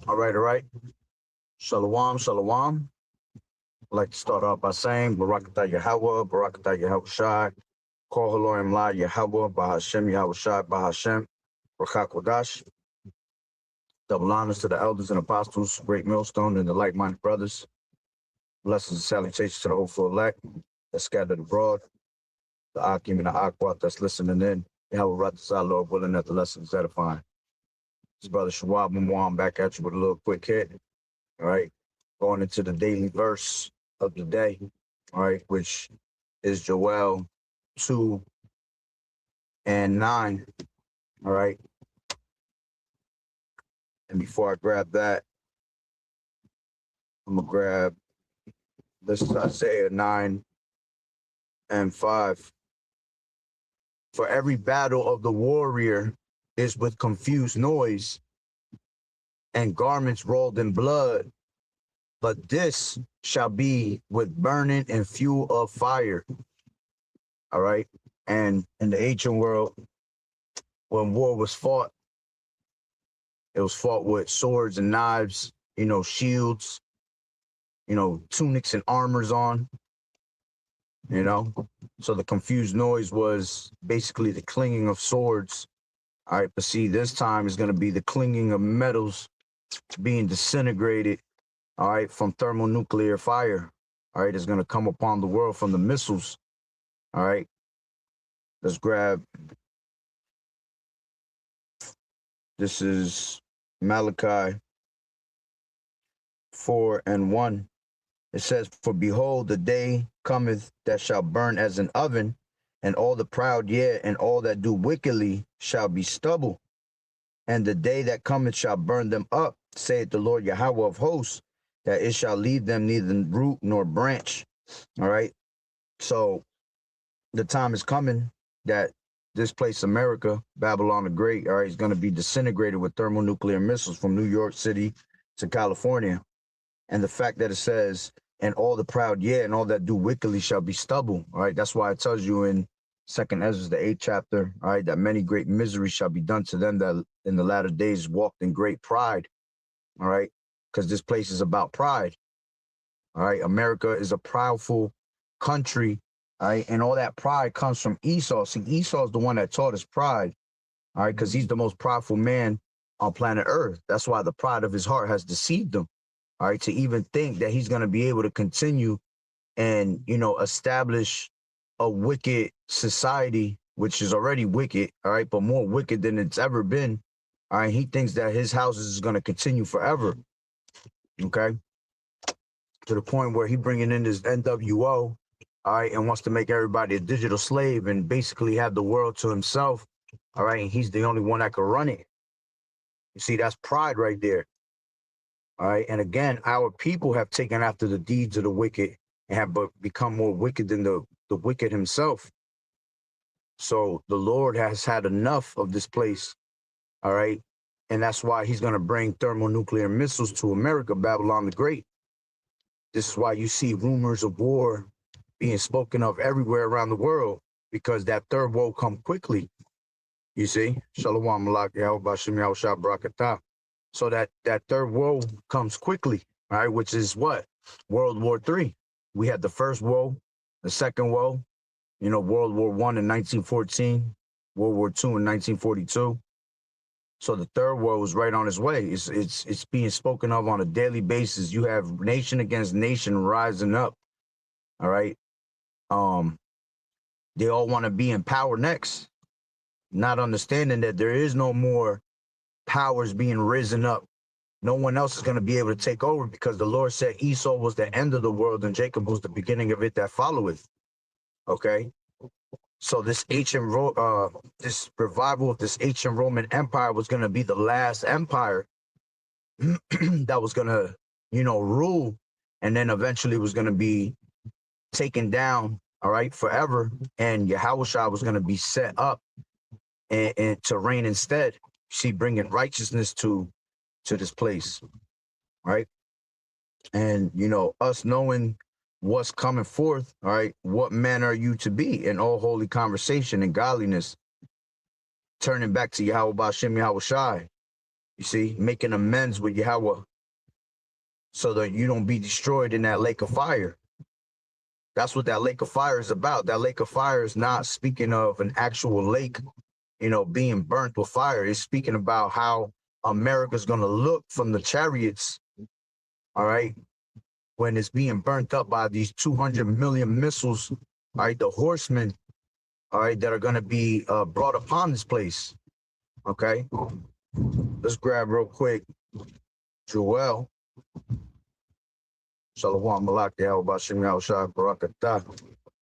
All right, all right. Shalom, shalom. I'd like to start off by saying Barakatah Yahweh, Barakatah Yahweh Shai, Kol Haloim La Yahweh, Bahashem Yahweh Shai, Bahashem, Rakak Wadash. Double honors to the elders and apostles, great millstone, and the like-minded brothers. Blessings and salutations to the hopeful elect that's scattered abroad, the Akim and the Aquat that's listening in. Yahweh Ratazah, Lord willing, that the lessons edifying. This brother Shawab Mwam back at you with a little quick hit. All right. Going into the daily verse of the day, all right, which is Joel 2 and 9. All right. And before I grab that, I'm gonna grab this is Isaiah 9 and 5. For every battle of the warrior is with confused noise and garments rolled in blood, but this shall be with burning and fuel of fire. All right. And in the ancient world, when war was fought, it was fought with swords and knives, shields, tunics and armors on, So the confused noise was basically the clinging of swords. All right. But see, this time is going to be the clinging of metals being disintegrated, all right, from thermonuclear fire. All right. It's going to come upon the world from the missiles. All right. Let's grab. This is Malachi 4 and 1. It says, for behold, the day cometh that shall burn as an oven, and all the proud, yea, and all that do wickedly shall be stubble. And the day that cometh shall burn them up, saith the Lord Yahweh of hosts, that it shall leave them neither root nor branch. All right. So the time is coming that this place, America, Babylon the Great, all right, is going to be disintegrated with thermonuclear missiles from New York City to California. And the fact that it says, and all the proud, yea, and all that do wickedly shall be stubble. All right. That's why it tells you in 2nd Ezra, the 8th chapter, all right, that many great miseries shall be done to them that in the latter days walked in great pride. All right. Because this place is about pride. All right. America is a proudful country. All right. And all that pride comes from Esau. See, Esau is the one that taught us pride. All right. Because he's the most prideful man on planet Earth. That's why the pride of his heart has deceived him. All right. To even think that he's going to be able to continue and, establish a wicked society, which is already wicked. All right. But more wicked than it's ever been. All right. He thinks that his house is going to continue forever. Okay. To the point where he bringing in this NWO. All right, and wants to make everybody a digital slave and basically have the world to himself. All right, and he's the only one that can run it. You see, that's pride right there. All right, and again, our people have taken after the deeds of the wicked and have become more wicked than the wicked himself. So the Lord has had enough of this place. All right, and that's why he's going to bring thermonuclear missiles to America, Babylon the Great. This is why you see rumors of war being spoken of everywhere around the world, because that third woe come quickly. You see, Shalom Malak Yahweh Bashim Yahweh Shah Barakatah. So that third woe comes quickly, all right, which is what? World War III. We had the first woe, the second woe, World War I in 1914, World War II in 1942. So the third woe is right on its way. It's being spoken of on a daily basis. You have nation against nation rising up. All right. They all want to be in power next, not understanding that there is no more powers being risen up. No one else is going to be able to take over, because the Lord said Esau was the end of the world and Jacob was the beginning of it that followeth. Okay. So this this revival of this ancient Roman Empire was going to be the last empire that was going to, rule, and then eventually was going to be taken down, all right, forever. And Yahushua was going to be set up and to reign instead. See, bringing righteousness to this place, right? And, us knowing what's coming forth, all right, what man are you to be in all holy conversation and godliness, returning back to Yahweh Ba'ashem Yahweh Shai. You see, making amends with Yahweh so that you don't be destroyed in that lake of fire. That's what that lake of fire is about. That lake of fire is not speaking of an actual lake, you know, being burnt with fire. It's speaking about how America's going to look from the chariots, all right, when it's being burnt up by these 200 million missiles, all right, the horsemen, all right, that are going to be brought upon this place, okay? Let's grab real quick Joel. Shalom Malak Yahweh Ba'ashem Yahweh Shai Barakatah.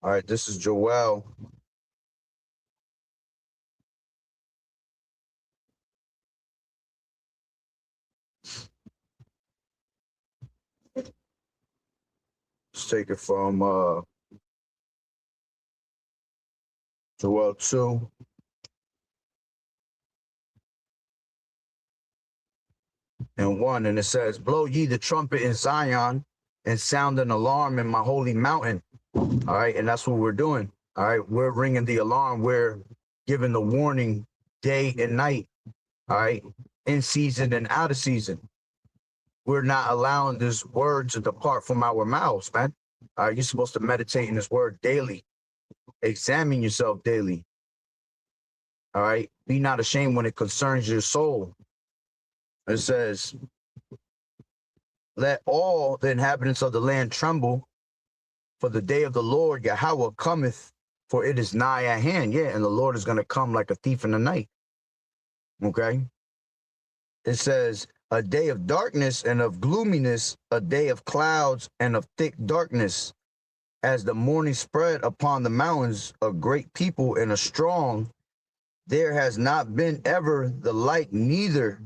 All right, this is Joel. Let's take it from Joel 2. And 1, and it says, blow ye the trumpet in Zion and sound an alarm in my holy mountain. All right, and that's what we're doing. All right, we're ringing the alarm. We're giving the warning day and night. All right, in season and out of season. We're not allowing this word to depart from our mouths, man. All right, you're supposed to meditate in this word daily. Examine yourself daily. All right, be not ashamed when it concerns your soul. It says, let all the inhabitants of the land tremble, for the day of the Lord Yahweh cometh, for it is nigh at hand. Yeah, and the Lord is going to come like a thief in the night. Okay. It says, a day of darkness and of gloominess, a day of clouds and of thick darkness, as the morning spread upon the mountains, a great people and a strong. There has not been ever the like, neither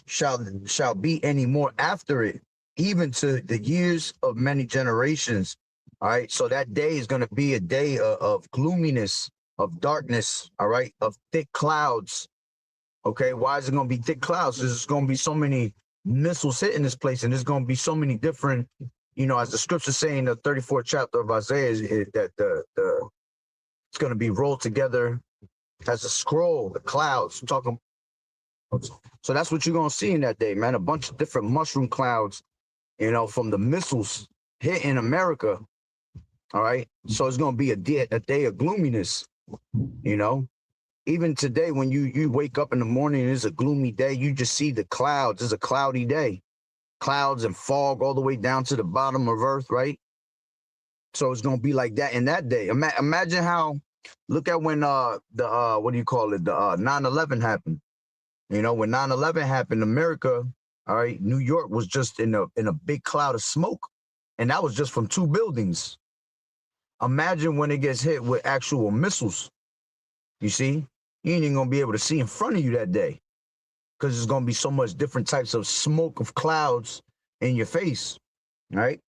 shall be any more after it, even to the years of many generations. All right, so that day is going to be a day of gloominess, of darkness, all right, of thick clouds. Okay, why is it going to be thick clouds? There's going to be so many missiles hitting this place, and there's going to be so many different, you know, as the scripture saying in the 34th chapter of Isaiah, that it's going to be rolled together as a scroll, the clouds, talking. So that's what you're going to see in that day, man. A bunch of different mushroom clouds, you know, from the missiles hitting America. All right. So it's going to be a day of gloominess, you know. Even today, when you wake up in the morning and it's a gloomy day, you just see the clouds. It's a cloudy day. Clouds and fog all the way down to the bottom of earth, right? So it's going to be like that in that day. Imagine how, look at when what do you call it? The 9/11 happened. You know, when 9/11 happened, America, all right, New York was just in a big cloud of smoke. And that was just from 2 buildings. Imagine when it gets hit with actual missiles. You see, you ain't even gonna be able to see in front of you that day, because there's gonna be so much different types of smoke of clouds in your face, right?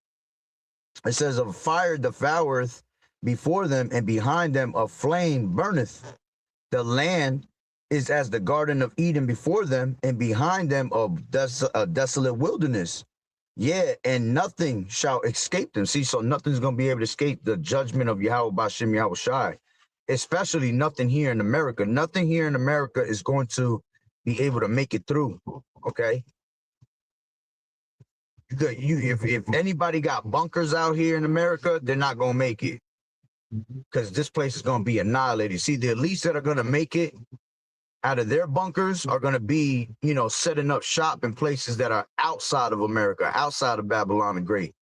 It says, of fire devoureth before them, and behind them a flame burneth. The land is as the Garden of Eden before them, and behind them a desolate wilderness. Yeah, and nothing shall escape them. See, so nothing's going to be able to escape the judgment of Yahweh Ba'ashem Yahweh Shai, especially nothing here in America. Nothing here in America is going to be able to make it through, okay? If anybody got bunkers out here in America, they're not going to make it, because this place is going to be annihilated. See, the elites that are going to make it out of their bunkers are going to be, you know, setting up shop in places that are outside of America, outside of Babylon the Great,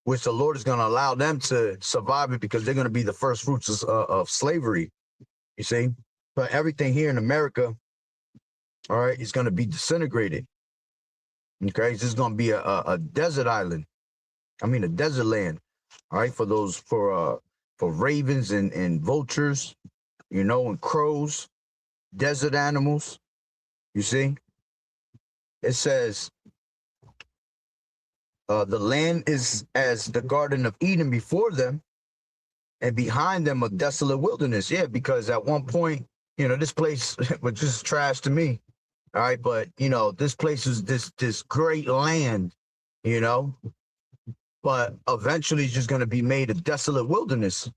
which the Lord is going to allow them to survive it, because they're going to be the first fruits of slavery, you see. But everything here in America, all right, is going to be disintegrated. Okay, this is going to be a desert island. I mean, a desert land, all right, for ravens and vultures, you know, and crows. Desert animals, you see. It says, the land is as the Garden of Eden before them, and behind them a desolate wilderness. Yeah, because at one point, you know, this place was just trash to me. All right, but you know, this place is this great land, you know, but eventually it's just going to be made a desolate wilderness.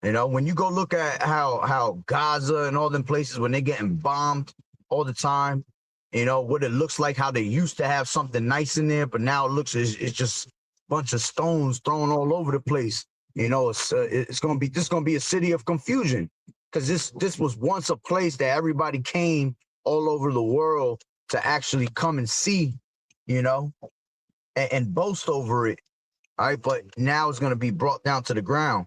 You know, when you go look at how Gaza and all them places, when they're getting bombed all the time, you know, what it looks like, how they used to have something nice in there, but now it looks, it's just a bunch of stones thrown all over the place. You know, it's going to be, this is going to be a city of confusion, because this was once a place that everybody came all over the world to actually come and see, you know, and boast over it. All right. But now it's going to be brought down to the ground,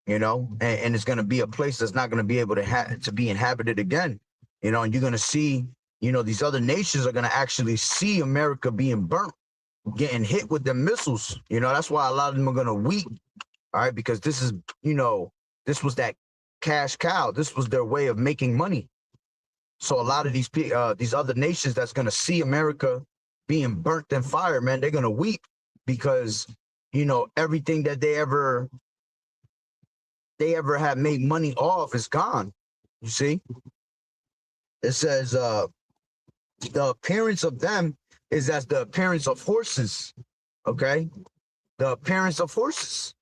you know, and it's going to be a place that's not going to be able to be inhabited again, you know, and you're going to see, you know, these other nations are going to actually see America being burnt, getting hit with the missiles. You know, that's why a lot of them are going to weep. All right. Because this is, you know, this was that cash cow. This was their way of making money. So a lot of these other nations that's going to see America being burnt in fire, man, they're going to weep, because, you know, everything that they ever had made money off is gone. You see, it says the appearance of them is as the appearance of horses. Okay, the appearance of horses,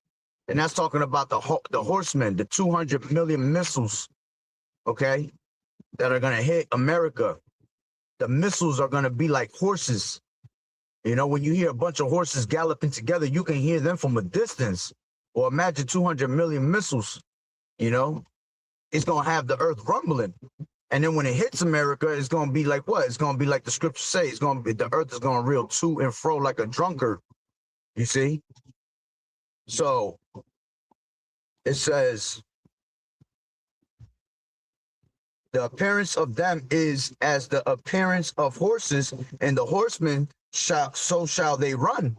and that's talking about the horsemen, the 200 million missiles, okay, that are going to hit America. The missiles are going to be like horses. You know, when you hear a bunch of horses galloping together, you can hear them from a distance. Or imagine 200 million missiles, you know, it's going to have the earth rumbling. And then when it hits America, it's going to be like what? It's going to be like the scriptures say. It's going to be, the earth is going to reel to and fro like a drunkard. You see? So it says, the appearance of them is as the appearance of horses, and the horsemen so shall they run.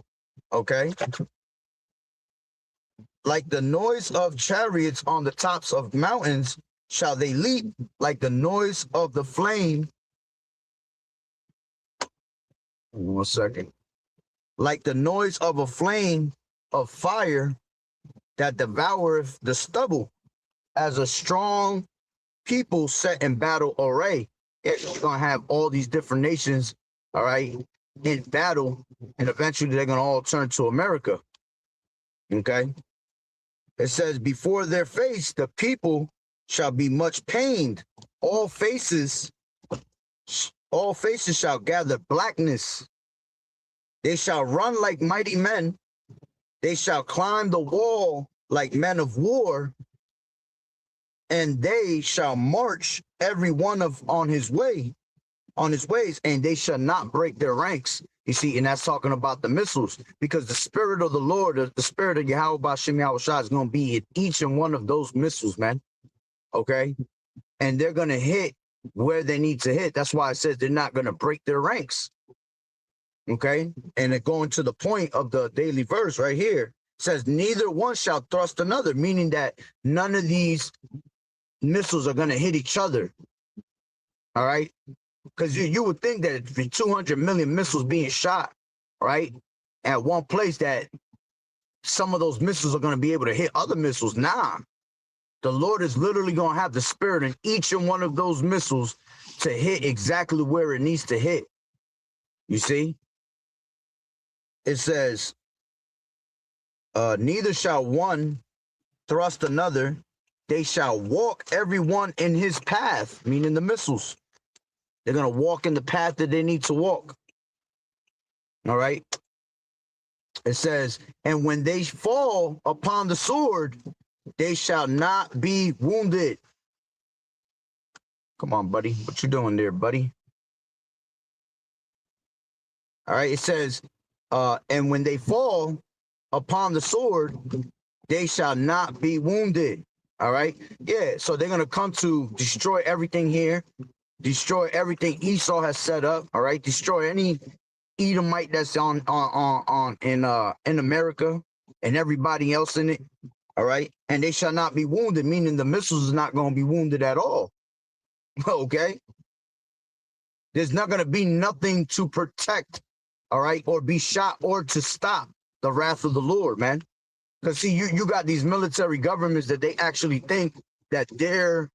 Okay? Like the noise of chariots on the tops of mountains shall they leap, like the noise of the flame. 1 second. Like the noise of a flame of fire that devoureth the stubble, as a strong people set in battle array. It's going to have all these different nations, all right, in battle, and eventually they're going to all turn to America. Okay? It says, before their face, the people shall be much pained. All faces shall gather blackness. They shall run like mighty men. They shall climb the wall like men of war. And they shall march every one on his ways, and they shall not break their ranks. You see, and that's talking about the missiles, because the spirit of the Lord, the spirit of Yahweh B'Shem Yahushua is going to be in each and one of those missiles, man. Okay? And they're going to hit where they need to hit. That's why it says they're not going to break their ranks. Okay? And it going to the point of the daily verse right here, it says, neither one shall thrust another, meaning that none of these missiles are going to hit each other. All right? Because you would think that if 200 million missiles being shot, right, at one place, that some of those missiles are going to be able to hit other missiles. Nah, the Lord is literally going to have the spirit in each and one of those missiles to hit exactly where it needs to hit. You see? It says, neither shall one thrust another. They shall walk every one in his path, meaning the missiles. They're going to walk in the path that they need to walk. All right. It says, and when they fall upon the sword, they shall not be wounded. Come on, buddy. What you doing there, buddy? All right. It says, and when they fall upon the sword, they shall not be wounded. All right. Yeah. So they're going to come to destroy everything here. Destroy everything Esau has set up. All right. Destroy any Edomite that's in America and everybody else in it. All right. And they shall not be wounded, meaning the missiles is not going to be wounded at all. Okay. There's not going to be nothing to protect. All right. Or be shot or to stop the wrath of the Lord, man. Because see, you got these military governments that they actually think that their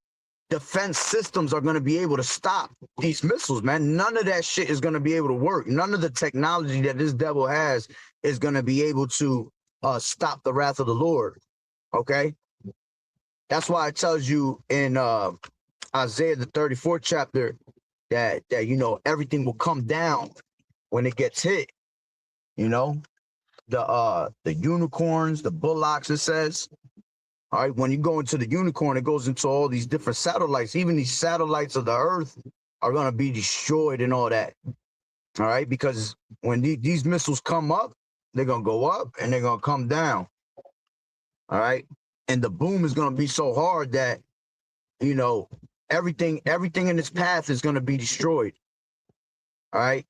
defense systems are going to be able to stop these missiles, man. None of that shit is going to be able to work. None of the technology that this devil has is going to be able to stop the wrath of the Lord. Okay? That's why it tells you in Isaiah the 34th chapter that everything will come down when it gets hit. The unicorns, the bullocks, it says. All right, when you go into the unicorn, it goes into all these different satellites. Even these satellites of the earth are going to be destroyed and all that. All right, because when these missiles come up, they're going to go up and they're going to come down. All right, and the boom is going to be so hard that, everything in its path is going to be destroyed. All right,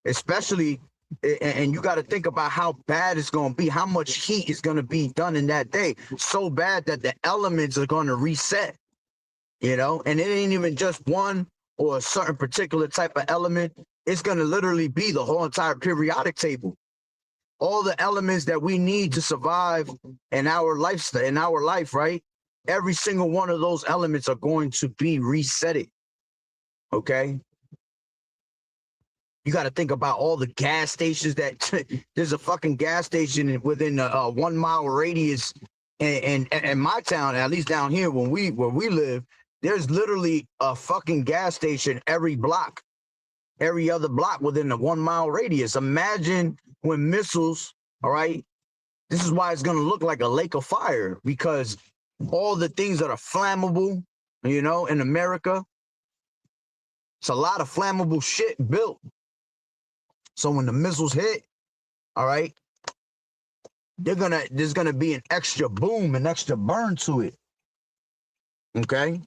especially, and you got to think about how bad it's going to be, how much heat is going to be done in that day. So bad that the elements are going to reset, and it ain't even just one or a certain particular type of element. It's going to literally be the whole entire periodic table. All the elements that we need to survive in our lifestyle, in our life, right? Every single one of those elements are going to be resetted. Okay. You got to think about all the gas stations that there's a fucking gas station within a 1 mile radius. And my town, at least down here where we live, there's literally a fucking gas station every block, every other block within a 1 mile radius. Imagine when missiles, all right, this is why it's going to look like a lake of fire, because all the things that are flammable, in America, it's a lot of flammable shit built. So when the missiles hit, all right, there's gonna be an extra boom, an extra burn to it. Okay.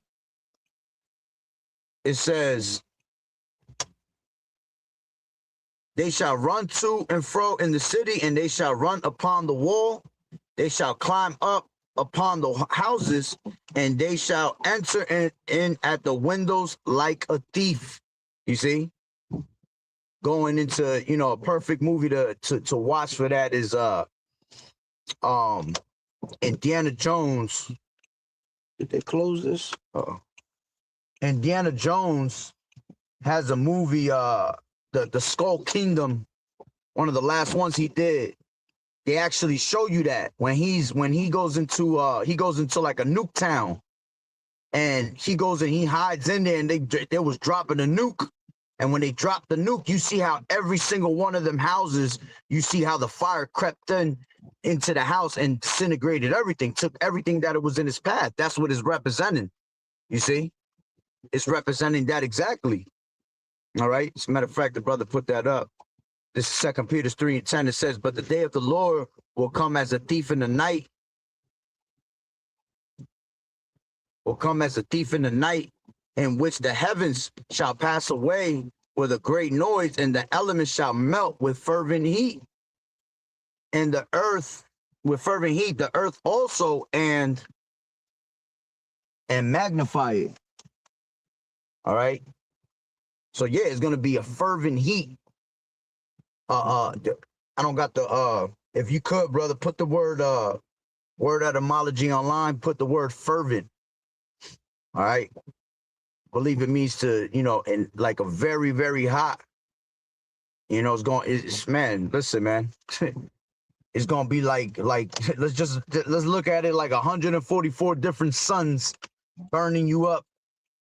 It says, they shall run to and fro in the city, and they shall run upon the wall. They shall climb up upon the houses, and they shall enter in at the windows like a thief. You see? Going into, a perfect movie to watch for that is Indiana Jones. Did they close this? Indiana Jones has a movie, the Skull Kingdom, one of the last ones he did. They actually show you that when he goes into like a nuke town, and he goes and he hides in there, and they was dropping a nuke. And when they dropped the nuke, you see how every single one of them houses, you see how the fire crept into the house and disintegrated everything, took everything that it was in its path. That's what it's representing. You see? It's representing that exactly. All right? As a matter of fact, the brother put that up. This is 2 Peter 3:10. It says, but the day of the Lord will come as a thief in the night. Will come as a thief in the night, in which the heavens shall pass away with a great noise, and the elements shall melt with fervent heat. And the earth, with fervent heat, the earth also, and magnify it. All right. So yeah, it's gonna be a fervent heat. I don't got the if you could, brother, put the word etymology online, put the word fervent. All right. Believe it means to, in like a very, very hot, man, listen, man, it's going to be like, let's look at it like 144 different suns burning you up.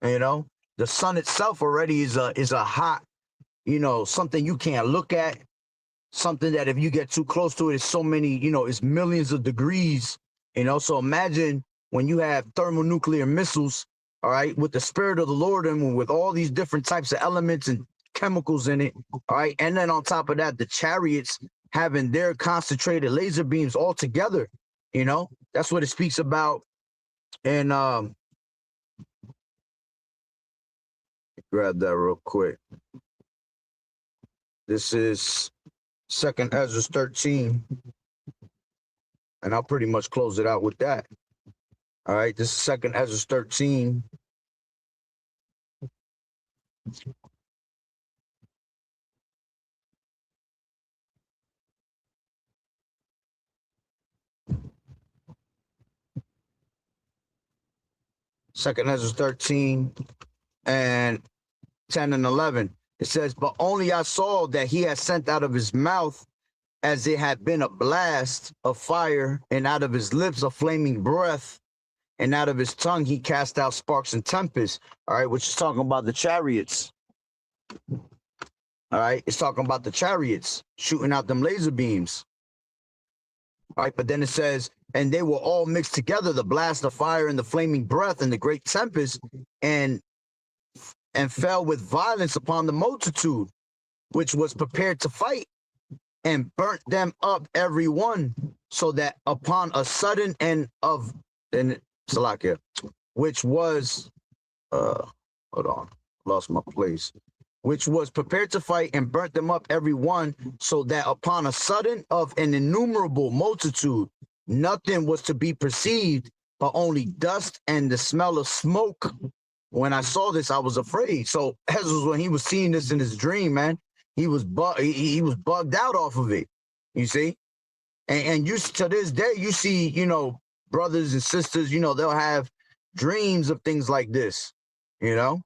The sun itself already is a hot, something you can't look at, something that if you get too close to it, it's so many, it's millions of degrees, so imagine when you have thermonuclear missiles, all right, with the spirit of the Lord and with all these different types of elements and chemicals in it, all right, and then on top of that, the chariots having their concentrated laser beams all together, that's what it speaks about. And grab that real quick. This is 2nd Ezra 13, and I'll pretty much close it out with that. All right, this is 2nd Ezra 13. Second Ezra 13 and 10 and 11. It says, but only I saw that he had sent out of his mouth as it had been a blast of fire, and out of his lips a flaming breath, and out of his tongue he cast out sparks and tempests. All right, which is talking about the chariots. All right, it's talking about the chariots shooting out them laser beams. All right, but then it says, and they were all mixed together, the blast of fire and the flaming breath and the great tempest, and fell with violence upon the multitude, which was prepared to fight, and burnt them up every one, so that upon a sudden Salakia, which was hold on, lost my place. Which was prepared to fight and burnt them up every one, so that upon a sudden of an innumerable multitude, nothing was to be perceived, but only dust and the smell of smoke. When I saw this, I was afraid. So as was when he was seeing this in his dream, man, he was bugged out off of it. You see, and you to this day, you see, you know, brothers and sisters, you know, they'll have dreams of things like this, you know.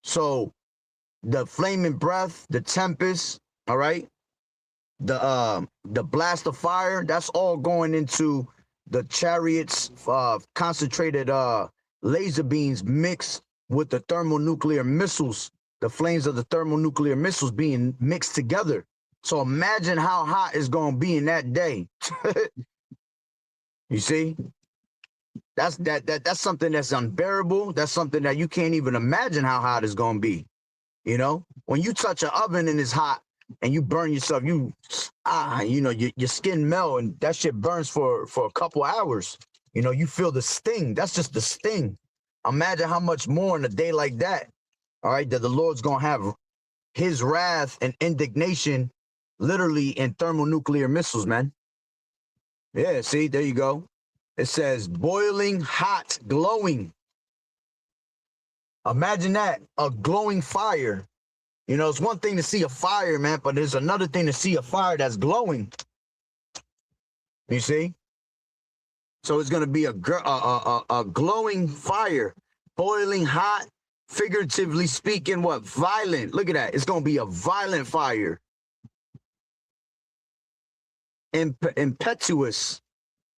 So the flaming breath, the tempest, all right, the blast of fire, that's all going into the chariots, concentrated laser beams mixed with the thermonuclear missiles, the flames of the thermonuclear missiles being mixed together. So imagine how hot it's going to be in that day. You see? That's something that's unbearable. That's something that you can't even imagine how hot it's gonna be. You know, when you touch an oven and it's hot and you burn yourself, you know, your skin melt and that shit burns for a couple hours. You know, you feel the sting. That's just the sting. Imagine how much more in a day like that. All right, that the Lord's gonna have his wrath and indignation literally in thermonuclear missiles, man. Yeah, see, there you go. It says boiling hot, glowing. Imagine that, a glowing fire. You know, it's one thing to see a fire, man, but there's another thing to see a fire that's glowing. You see? So it's going to be a glowing fire, boiling hot, figuratively speaking, what? Violent. Look at that. It's going to be a violent fire. Impetuous.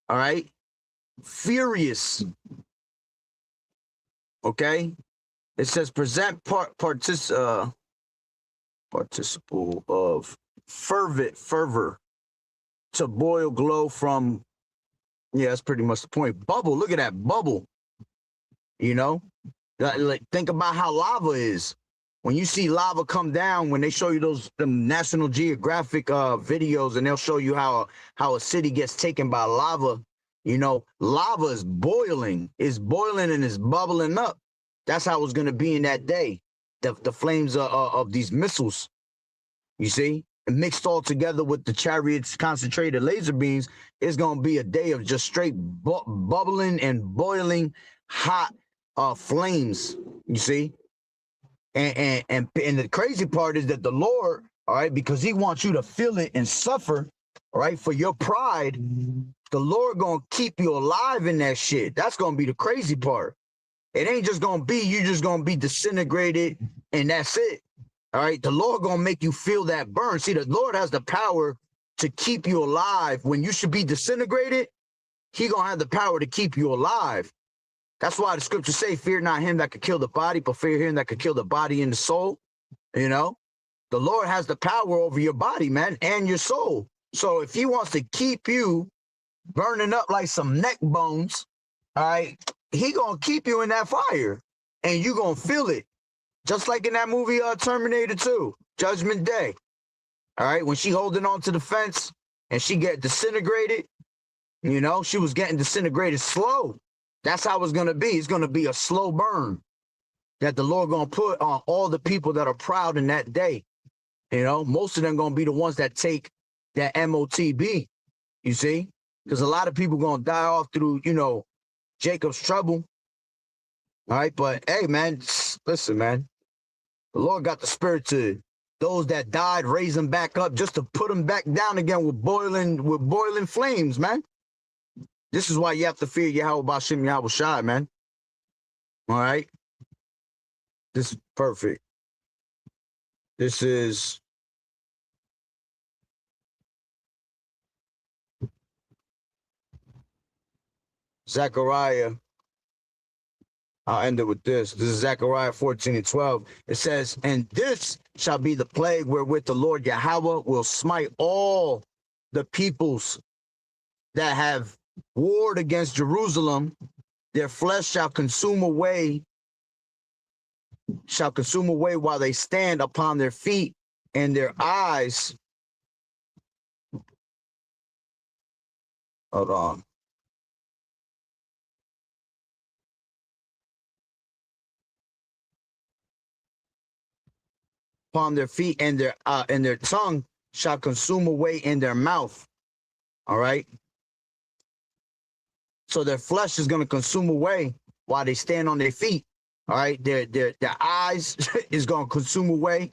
All right? Furious. Okay, it says present participle of fervor to boil glow from. Yeah, that's pretty much the point. Bubble, look at that bubble. You know, like think about how lava is. When you see lava come down, when they show you those National Geographic videos, and they'll show you how a city gets taken by lava. You know, lava is boiling. It's boiling and it's bubbling up. That's how it's going to be in that day. The flames of these missiles, you see, and mixed all together with the chariots' concentrated laser beams, it's going to be a day of just straight bubbling and boiling hot flames, you see. And the crazy part is that the Lord, all right, because he wants you to feel it and suffer, all right, for your pride, the Lord gonna keep you alive in that shit. That's gonna be the crazy part. It ain't just gonna be you just gonna be disintegrated and that's it. All right, the Lord gonna make you feel that burn. See, the Lord has the power to keep you alive when you should be disintegrated. He gonna have the power to keep you alive. That's why the scriptures say, "Fear not him that could kill the body, but fear him that could kill the body and the soul." You know, the Lord has the power over your body, man, and your soul. So if he wants to keep you burning up like some neck bones, all right, he gonna keep you in that fire and you gonna feel it. Just like in that movie Terminator 2, Judgment Day. All right, when she holding on to the fence and she get disintegrated, you know, she was getting disintegrated slow. That's how it's gonna be. It's gonna be a slow burn that the Lord gonna put on all the people that are proud in that day. You know, most of them gonna be the ones that take that MOTB, you see? Because a lot of people gonna die off through, you know, Jacob's trouble. All right, but hey, man, listen, man. The Lord got the spirit to those that died, raise them back up, just to put them back down again with boiling flames, man. This is why you have to fear Yahweh Bashim Yahweh Shai, man. All right, this is perfect. This is. Zechariah, I'll end it with this. This is Zechariah 14 and 12. It says, and this shall be the plague wherewith the Lord Yahweh will smite all the peoples that have warred against Jerusalem. Their flesh shall consume away while they stand upon their feet, and their eyes, hold on. Upon their feet, and their tongue shall consume away in their mouth. All right. So their flesh is going to consume away while they stand on their feet. All right. Their eyes is going to consume away,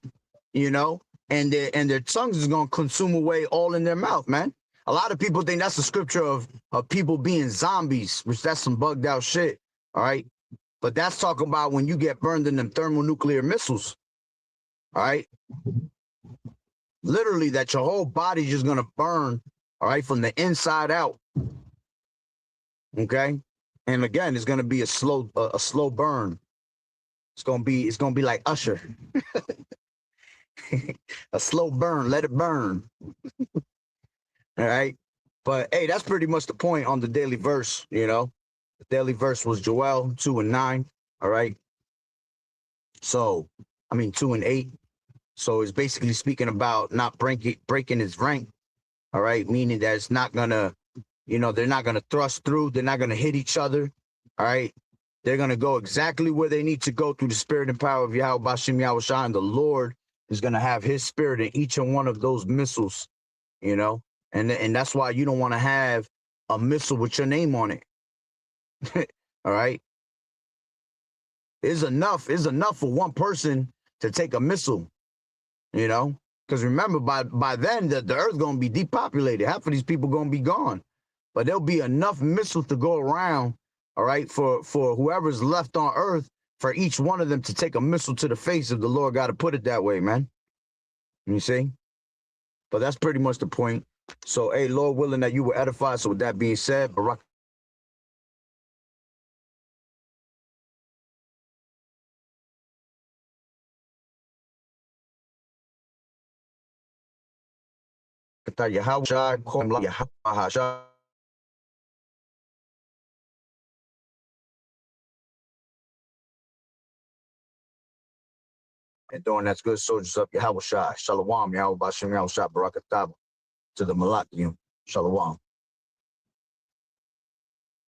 you know, and their tongues is going to consume away all in their mouth, man. A lot of people think that's a scripture of people being zombies, which that's some bugged out shit. All right. But that's talking about when you get burned in them thermonuclear missiles. All right. Literally, that your whole body's just going to burn. All right. From the inside out. Okay. And again, it's going to be a slow burn. It's going to be like Usher. A slow burn. Let it burn. All right. But hey, that's pretty much the point on the daily verse. You know, the daily verse was Joel 2 and 9. All right. So, 2 and 8. So it's basically speaking about not breaking his rank. All right. Meaning that it's not going to, they're not going to thrust through. They're not going to hit each other. All right. They're going to go exactly where they need to go through the spirit and power of Yahweh Bashem Yahushua. And the Lord is going to have his spirit in each and one of those missiles, and that's why you don't want to have a missile with your name on it. All right. It's enough for one person to take a missile, because remember, by then the earth going to be depopulated. Half of these people going to be gone, but there'll be enough missiles to go around. All right. For whoever's left on earth, for each one of them to take a missile to the face, if the Lord got to put it that way, man. You see? But that's pretty much the point. So, hey, Lord willing that you were edified. So with that being said, Barak. And doing that's good soldiers up Yahweh Shai. Shalom, Yahweh Bashem Yahweh Shai Barakatah to the Malakium. Shalom.